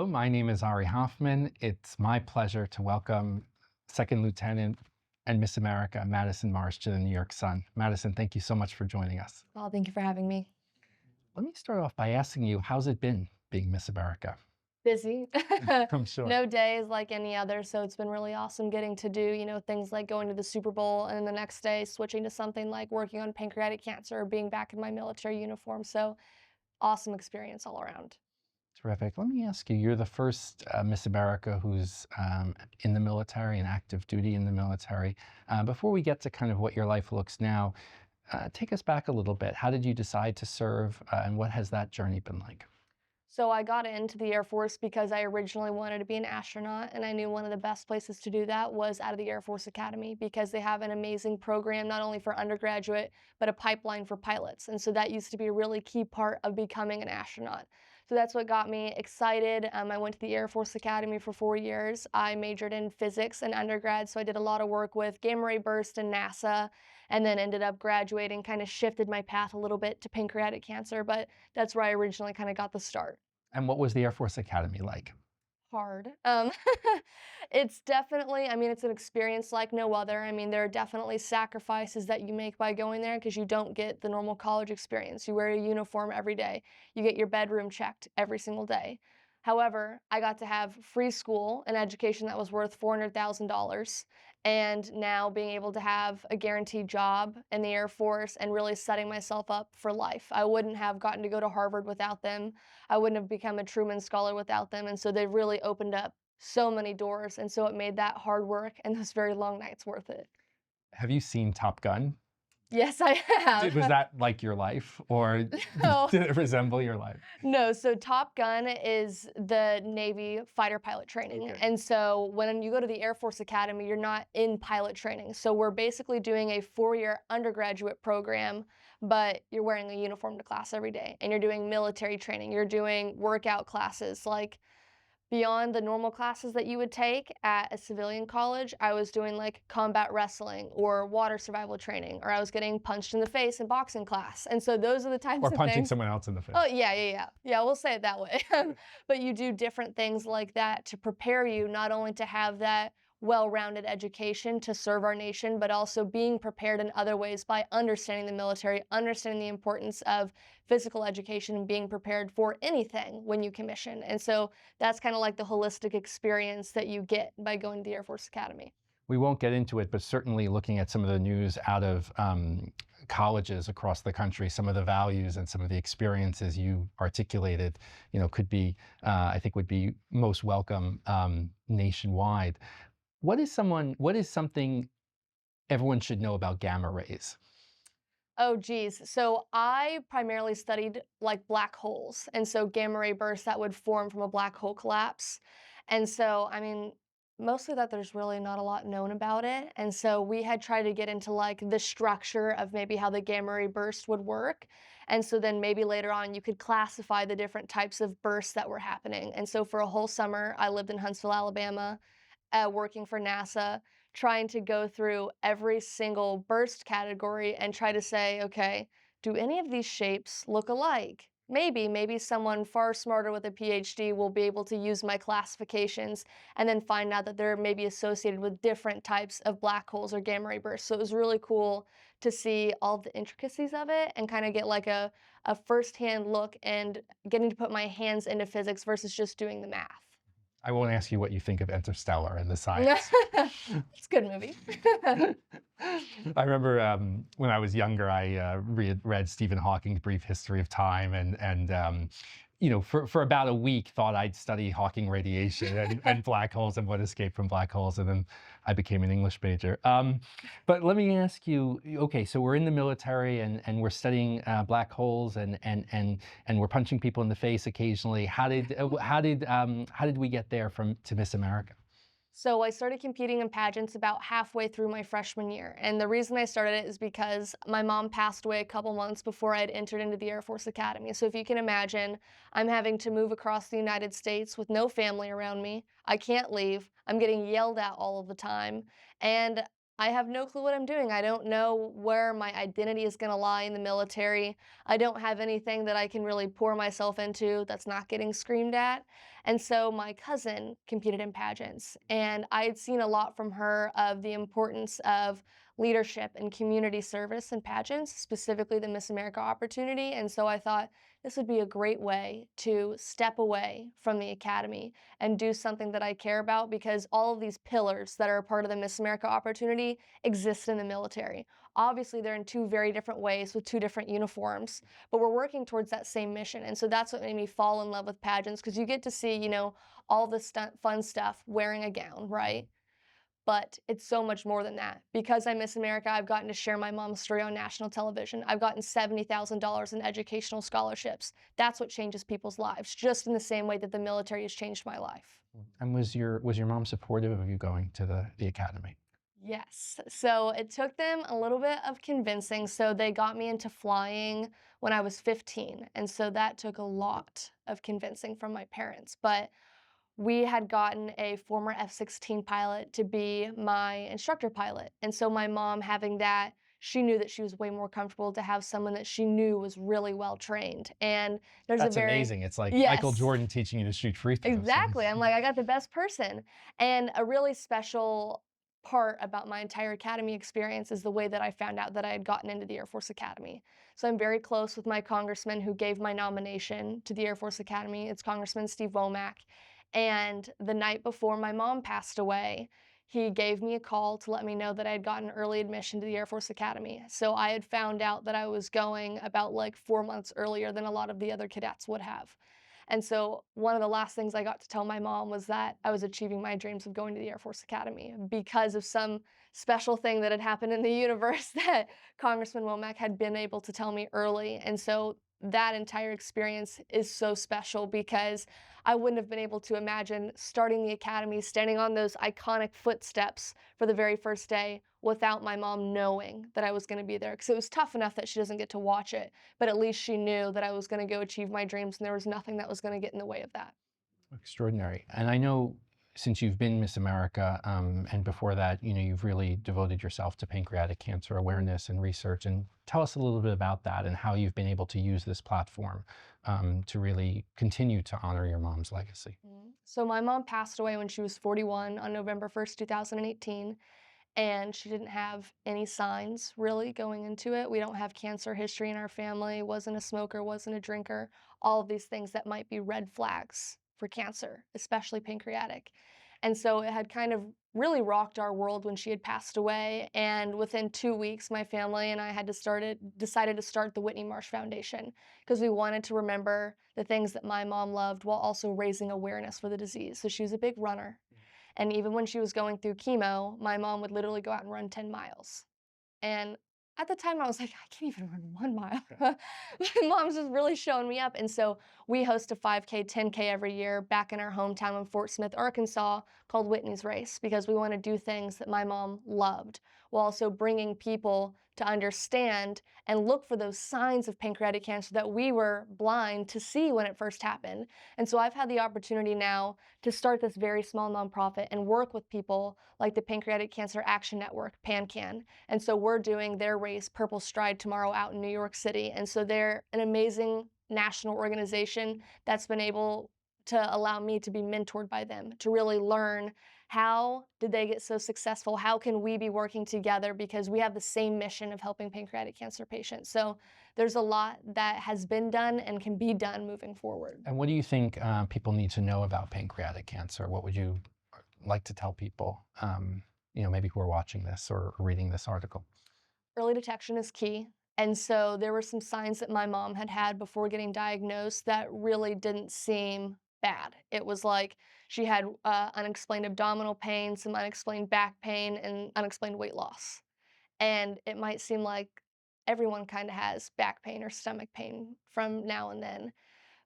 Hello, my name is Ari Hoffman. It's my pleasure to welcome Second Lieutenant and Miss America, Madison Marsh, to the New York Sun. Madison, thank you so much for joining us. Well, thank you for having me. Let me start off by asking you, how's it been being Miss America? Busy. I'm sure. No day is like any other, so it's been really awesome getting to do, things like going to the Super Bowl and then the next day switching to something like working on pancreatic cancer or being back in my military uniform. So awesome experience all around. Terrific. Let me ask you, you're the first Miss America who's in the military and active duty in the military. Before we get to kind of what your life looks now, take us back a little bit. How did you decide to serve and what has that journey been like? So I got into the Air Force because I originally wanted to be an astronaut, and I knew one of the best places to do that was out of the Air Force Academy because they have an amazing program, not only for undergraduate, but a pipeline for pilots. And so that used to be a really key part of becoming an astronaut. So that's what got me excited. I went to the Air Force Academy for 4 years. I majored in physics in undergrad, so I did a lot of work with gamma ray burst and NASA, and then ended up graduating, kind of shifted my path a little bit to pancreatic cancer, but that's where I originally kind of got the start. And what was the Air Force Academy like? Hard. It's definitely, it's an experience like no other. There are definitely sacrifices that you make by going there because you don't get the normal college experience. You wear a uniform every day. You get your bedroom checked every single day. However, I got to have free school, an education that was worth $400,000, and now being able to have a guaranteed job in the Air Force and really setting myself up for life. I wouldn't have gotten to go to Harvard without them. I wouldn't have become a Truman Scholar without them. And so they've really opened up so many doors. And so it made that hard work and those very long nights worth it. Have you seen Top Gun? Yes, I Was have. that like your life or No, did it resemble your life? no. So Top Gun is the Navy fighter pilot training. Okay. And so when you go to the Air Force Academy, you're not in pilot training. So we're basically doing a 4-year undergraduate program, but you're wearing a uniform to class every day and you're doing military training. You're doing workout classes like beyond the normal classes that you would take at a civilian college. I was doing like combat wrestling or water survival training, or I was getting punched in the face in boxing class. And so those are the types Or of punching things. someone else in the face? Oh, yeah, yeah, yeah. Yeah, we'll say it that way. But you do different things like that to prepare you not only to have that well-rounded education to serve our nation, but also being prepared in other ways by understanding the military, understanding the importance of physical education and being prepared for anything when you commission. And so that's kind of like the holistic experience that you get by going to the Air Force Academy. We won't get into it, but certainly looking at some of the news out of colleges across the country, some of the values and some of the experiences you articulated, could be, I think would be most welcome nationwide. What is something everyone should know about gamma rays? Oh, geez. So I primarily studied like black holes. And so gamma ray bursts that would form from a black hole collapse. And so, mostly that there's really not a lot known about it. And so we had tried to get into like the structure of maybe how the gamma ray burst would work. And so then maybe later on you could classify the different types of bursts that were happening. And so for a whole summer, I lived in Huntsville, Alabama, working for NASA, trying to go through every single burst category and try to say, okay, do any of these shapes look alike? Maybe someone far smarter with a PhD will be able to use my classifications and then find out that they're maybe associated with different types of black holes or gamma ray bursts. So it was really cool to see all the intricacies of it and kind of get like a firsthand look and getting to put my hands into physics versus just doing the math. I won't ask you what you think of Interstellar and the science. It's a good movie. I remember when I was younger, I read Stephen Hawking's Brief History of Time, and for about a week thought I'd study Hawking radiation and black holes and what escaped from black holes, and then I became an English major. But let me ask you, okay, so we're in the military and we're studying black holes and we're punching people in the face occasionally. How did we get there to Miss America? So I started competing in pageants about halfway through my freshman year. And the reason I started it is because my mom passed away a couple months before I had entered into the Air Force Academy. So if you can imagine, I'm having to move across the United States with no family around me. I can't leave. I'm getting yelled at all of the time. And I have no clue what I'm doing. I don't know where my identity is gonna lie in the military. I don't have anything that I can really pour myself into that's not getting screamed at. And so my cousin competed in pageants, and I had seen a lot from her of the importance of leadership and community service in pageants, specifically the Miss America opportunity. And so I thought this would be a great way to step away from the academy and do something that I care about, because all of these pillars that are a part of the Miss America opportunity exist in the military. Obviously, they're in two very different ways with two different uniforms, but we're working towards that same mission. And so that's what made me fall in love with pageants, because you get to see, all the fun stuff wearing a gown, right? But it's so much more than that. Because I Miss America, I've gotten to share my mom's story on national television. I've gotten $70,000 in educational scholarships. That's what changes people's lives, just in the same way that the military has changed my life. And was your mom supportive of you going to the academy? Yes. So it took them a little bit of convincing. So they got me into flying when I was 15. And so that took a lot of convincing from my parents. But we had gotten a former F-16 pilot to be my instructor pilot. And so my mom having that, she knew that she was way more comfortable to have someone that she knew was really well trained. And there's a That's very amazing. It's like Michael yes. Jordan teaching you to shoot free throws. Exactly. I'm like, I got the best person. And a really special part about my entire academy experience is the way that I found out that I had gotten into the Air Force Academy. So I'm very close with my congressman who gave my nomination to the Air Force Academy. It's Congressman Steve Womack. And the night before my mom passed away, he gave me a call to let me know that I had gotten early admission to the Air Force Academy. So I had found out that I was going about like 4 months earlier than a lot of the other cadets would have. And so one of the last things I got to tell my mom was that I was achieving my dreams of going to the Air Force Academy because of some special thing that had happened in the universe that Congressman Womack had been able to tell me early. And so that entire experience is so special because I wouldn't have been able to imagine starting the academy, standing on those iconic footsteps for the very first day without my mom knowing that I was going to be there. Because it was tough enough that she doesn't get to watch it, but at least she knew that I was going to go achieve my dreams and there was nothing that was going to get in the way of that. Extraordinary. And I know since you've been Miss America, and before that, you've really devoted yourself to pancreatic cancer awareness and research. And tell us a little bit about that and how you've been able to use this platform to really continue to honor your mom's legacy. So my mom passed away when she was 41 on November 1st, 2018. And she didn't have any signs really going into it. We don't have cancer history in our family, wasn't a smoker, wasn't a drinker, all of these things that might be red flags for cancer, especially pancreatic. And so it had kind of really rocked our world when she had passed away. And within 2 weeks, my family and I decided to start the Whitney Marsh Foundation because we wanted to remember the things that my mom loved while also raising awareness for the disease. So she was a big runner. And even when she was going through chemo, my mom would literally go out and run 10 miles. And at the time, I was like, I can't even run 1 mile. My mom's just really showing me up. And so we host a 5K, 10K every year back in our hometown in Fort Smith, Arkansas, called Whitney's Race, because we want to do things that my mom loved while also bringing people to understand and look for those signs of pancreatic cancer that we were blind to see when it first happened. And so I've had the opportunity now to start this very small nonprofit and work with people like the Pancreatic Cancer Action Network, PanCan. And so we're doing their race, Purple Stride, tomorrow out in New York City. And so they're an amazing national organization that's been able to allow me to be mentored by them, to really learn how did they get so successful? How can we be working together? Because we have the same mission of helping pancreatic cancer patients. So there's a lot that has been done and can be done moving forward. And what do you think people need to know about pancreatic cancer? What would you like to tell people, maybe who are watching this or reading this article? Early detection is key. And so there were some signs that my mom had had before getting diagnosed that really didn't seem bad. It was like she had unexplained abdominal pain, some unexplained back pain, and unexplained weight loss. And it might seem like everyone kind of has back pain or stomach pain from now and then,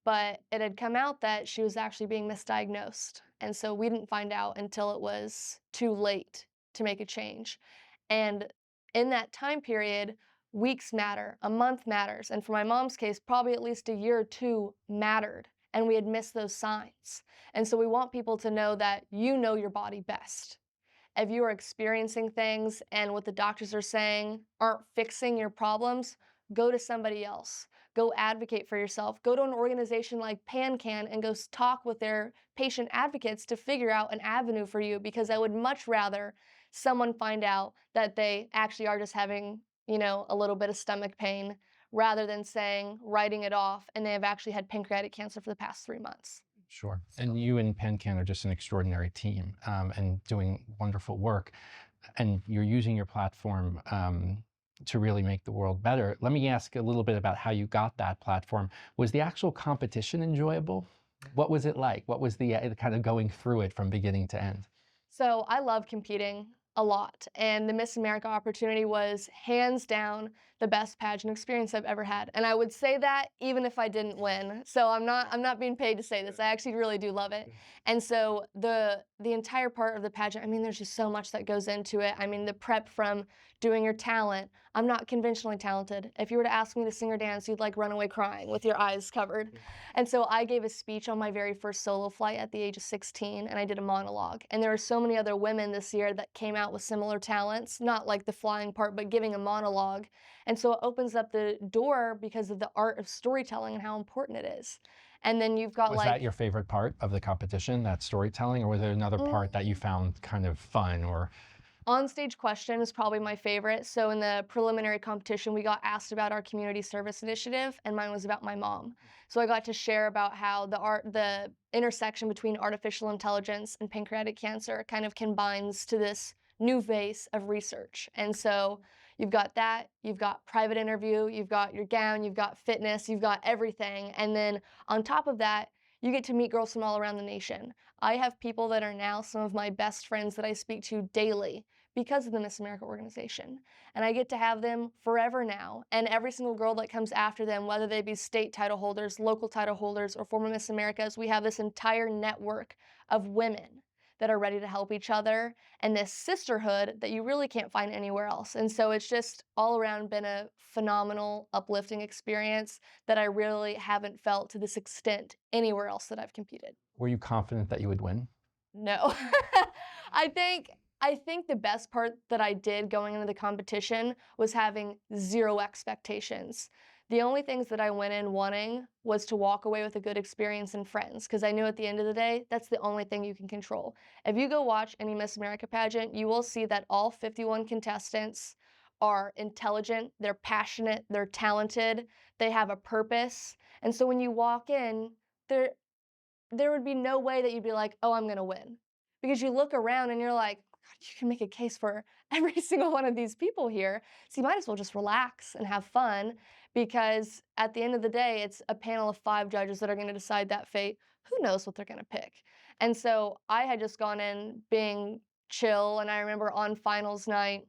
but it had come out that she was actually being misdiagnosed. And so we didn't find out until it was too late to make a change. And in that time period, weeks matter, a month matters. And for my mom's case, probably at least a year or two mattered. And we had missed those signs. And so we want people to know that you know your body best. if you are experiencing things and what the doctors are saying aren't fixing your problems, go to somebody else. Go advocate for yourself. Go to an organization like PanCan and go talk with their patient advocates to figure out an avenue for you, because I would much rather someone find out that they actually are just having, a little bit of stomach pain rather than saying, writing it off, and they have actually had pancreatic cancer for the past 3 months. Sure. And you and PenCan are just an extraordinary team, and doing wonderful work. And you're using your platform to really make the world better. Let me ask a little bit about how you got that platform. Was the actual competition enjoyable? What was it like? What was the kind of going through it from beginning to end? So I love competing a lot, and the Miss America opportunity was hands down the best pageant experience I've ever had. And I would say that even if I didn't win. So I'm not being paid to say this. I actually really do love it. And so the entire part of the pageant, I mean, there's just so much that goes into it. I mean, the prep from doing your talent. I'm not conventionally talented. If you were to ask me to sing or dance, you'd like run away crying with your eyes covered. And so I gave a speech on my very first solo flight at the age of 16, and I did a monologue. And there were so many other women this year that came out with similar talents, not like the flying part, but giving a monologue. And so it opens up the door because of the art of storytelling and how important it is. And then you've got Was that your favorite part of the competition, that storytelling, or was there another part that you found kind of fun or? On-stage question is probably my favorite. So in the preliminary competition, we got asked about our community service initiative, and mine was about my mom. So I got to share about how the intersection between artificial intelligence and pancreatic cancer kind of combines to this new vase of research. And so you've got that, you've got private interview, you've got your gown, you've got fitness, you've got everything. And then on top of that, you get to meet girls from all around the nation. I have people that are now some of my best friends that I speak to daily because of the Miss America organization. And I get to have them forever now. And every single girl that comes after them, whether they be state title holders, local title holders, or former Miss Americas, we have this entire network of women that are ready to help each other, and this sisterhood that you really can't find anywhere else. And so it's just all around been a phenomenal, uplifting experience that I really haven't felt to this extent anywhere else that I've competed. Were you confident that you would win? No. I think I think the best part that I did going into the competition was having zero expectations. The only things that I went in wanting was to walk away with a good experience and friends, because I knew at the end of the day, that's the only thing you can control. If you go watch any Miss America pageant, you will see that all 51 contestants are intelligent, they're passionate, they're talented, they have a purpose. And so when you walk in, there there would be no way that you'd be like, "Oh, I'm gonna win." Because you look around and you're like, "God, you can make a case for every single one of these people here. So you might as well just relax and have fun, because at the end of the day, it's a panel of 5 judges that are gonna decide that fate. Who knows what they're gonna pick?" And so I had just gone in being chill, and I remember on finals night,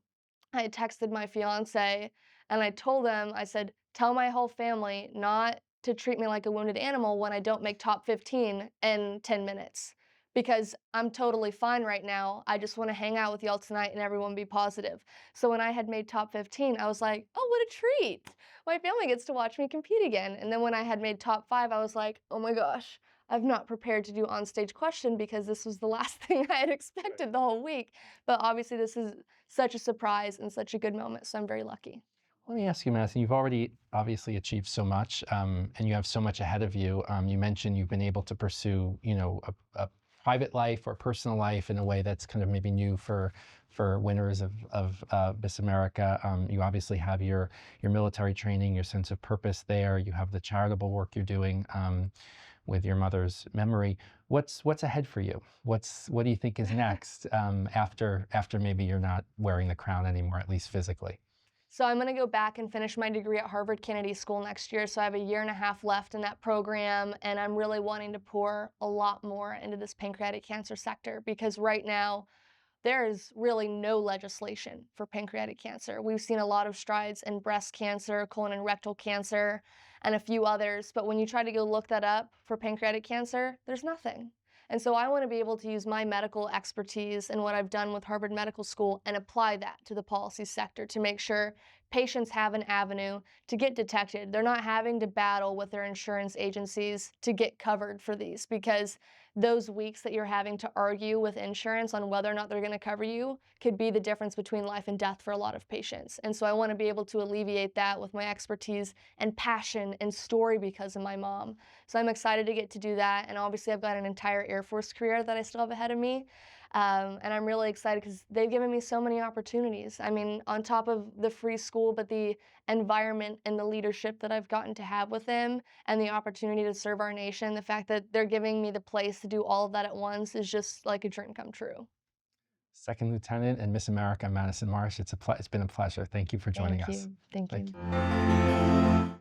I had texted my fiance and I told him, I said, "Tell my whole family not to treat me like a wounded animal when I don't make top 15 in 10 minutes, because I'm totally fine right now. I just want to hang out with y'all tonight and everyone be positive." So when I had made top 15, I was like, "Oh, what a treat. My family gets to watch me compete again." And then when I had made top 5, I was like, "Oh my gosh, I've not prepared to do on-stage question because this was the last thing I had expected the whole week." But obviously this is such a surprise and such a good moment, so I'm very lucky. Let me ask you, Madison, you've already obviously achieved so much, and you have so much ahead of you. You mentioned you've been able to pursue, a private life or personal life in a way that's kind of maybe new for winners of Miss America. You obviously have your military training, your sense of purpose there. You have the charitable work you're doing with your mother's memory. What's ahead for you? What do you think is next after maybe you're not wearing the crown anymore, at least physically? So I'm gonna go back and finish my degree at Harvard Kennedy School next year, so I have a year and a half left in that program, and I'm really wanting to pour a lot more into this pancreatic cancer sector, because right now there is really no legislation for pancreatic cancer. We've seen a lot of strides in breast cancer, colon and rectal cancer, and a few others, but when you try to go look that up for pancreatic cancer, there's nothing. And so I want to be able to use my medical expertise and what I've done with Harvard Medical School and apply that to the policy sector to make sure patients have an avenue to get detected. They're not having to battle with their insurance agencies to get covered for these, because those weeks that you're having to argue with insurance on whether or not they're going to cover you could be the difference between life and death for a lot of patients. And so I want to be able to alleviate that with my expertise and passion and story because of my mom. So I'm excited to get to do that. And obviously, I've got an entire Air Force career that I still have ahead of me. And I'm really excited because they've given me so many opportunities. I mean, on top of the free school, but the environment and the leadership that I've gotten to have with them and the opportunity to serve our nation, the fact that they're giving me the place to do all of that at once is just like a dream come true. Second Lieutenant and Miss America Madison Marsh, it's been a pleasure. Thank you for joining Thank us. you. Thank Thank you. you.